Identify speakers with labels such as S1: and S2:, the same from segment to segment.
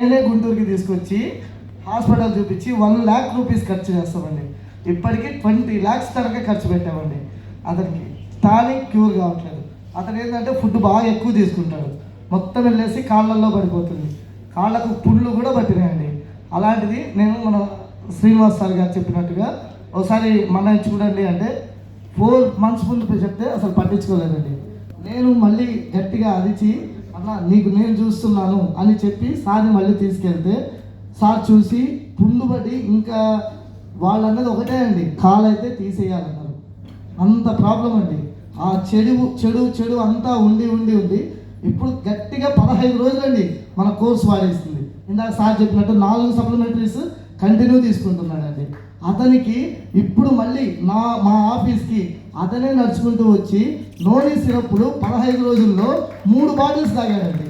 S1: నేనే గుంటూరుకి తీసుకొచ్చి హాస్పిటల్ చూపించి 1 lakh రూపీస్ ఖర్చు చేస్తామండి. ఇప్పటికీ 20 lakhs దాకా ఖర్చు పెట్టామండి. అతనికి టానిక్ క్యూర్ కావట్లేదు. అతను ఏంటంటే ఫుడ్ బాగా ఎక్కువ తీసుకుంటాడు, మొత్తం వెళ్ళేసి కాళ్ళల్లో పడిపోతుంది, కాళ్ళకు పుళ్ళు కూడా పట్టినాయండి. అలాంటిది నేను మన శ్రీనివాస్ సార్ గారు చెప్పినట్టుగా ఒకసారి మన చూడండి అంటే 4 months ముందు చెప్తే అసలు పట్టించుకోలేదండి. నేను మళ్ళీ గట్టిగా అరిచి అన్న నీకు నేను చూస్తున్నాను అని చెప్పి సార్ని మళ్ళీ తీసుకెళ్తే సార్ చూసి పుండు పడి ఇంకా వాళ్ళన్నది ఒకటే అండి, కాలు అయితే తీసేయాలన్నారు. అంత ప్రాబ్లం అండి. ఆ చెడు అంతా ఉండి ఇప్పుడు గట్టిగా 15 రోజులండి మన కోర్స్ వాడేస్తుంది. ఇందాక సార్ చెప్పినట్టు 4 సప్లిమెంటరీస్ కంటిన్యూ తీసుకుంటున్నాడండి. అతనికి ఇప్పుడు మళ్ళీ మా ఆఫీస్కి అతనే నడుచుకుంటూ వచ్చి నోని సిరప్లు 15 రోజుల్లో 3 బాటిల్స్ తాగాడండి.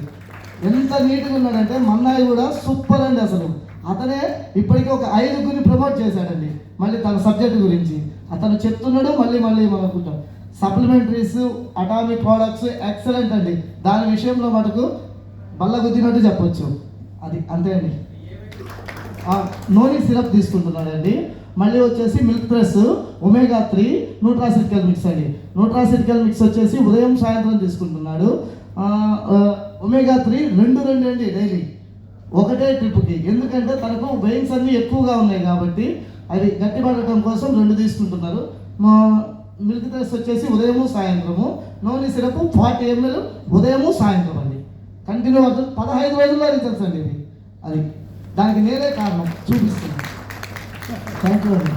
S1: ఎంత నీట్గా ఉన్నాడంటే మన్నాయి కూడా సూపర్ అండి. అసలు అతనే ఇప్పటికీ ఒక 5గురిని ప్రమోట్ చేశాడండి. మళ్ళీ తన సబ్జెక్ట్ గురించి అతను చెప్తున్నాడు. మళ్ళీ అనుకుంటాం సప్లిమెంటరీస్ అటామిక్ ప్రోడక్ట్స్ ఎక్సలెంట్ అండి. దాని విషయంలో మటుకు బల్ల గుద్దినట్టు చెప్పొచ్చు. అది అంతే అండి. నోని సిరప్ తీసుకుంటున్నాడండి. మళ్ళీ వచ్చేసి milk press omega 3 nutraceutical mix అండి. న్యూట్రాసిటికల్ మిక్స్ వచ్చేసి ఉదయం సాయంత్రం తీసుకుంటున్నాడు. ఒమేగా 3 2 అండి డైలీ, ఒకటే ట్రిప్కి. ఎందుకంటే తనకు వెయిన్స్ అన్నీ ఎక్కువగా ఉన్నాయి కాబట్టి అది గట్టిపడటం కోసం 2 తీసుకుంటున్నారు. మిల్క్ ప్రెస్ వచ్చేసి ఉదయము సాయంత్రము. నోని సిరప్ 40 ml ఉదయము సాయంత్రం అండి. కంటిన్యూ అవుతుంది. 15 రోజుల్లో రిజల్ట్స్ అండి ఇది. అది దానికి నేనే కారణం చూపిస్తున్నాను. థ్యాంక్ యూ అండి.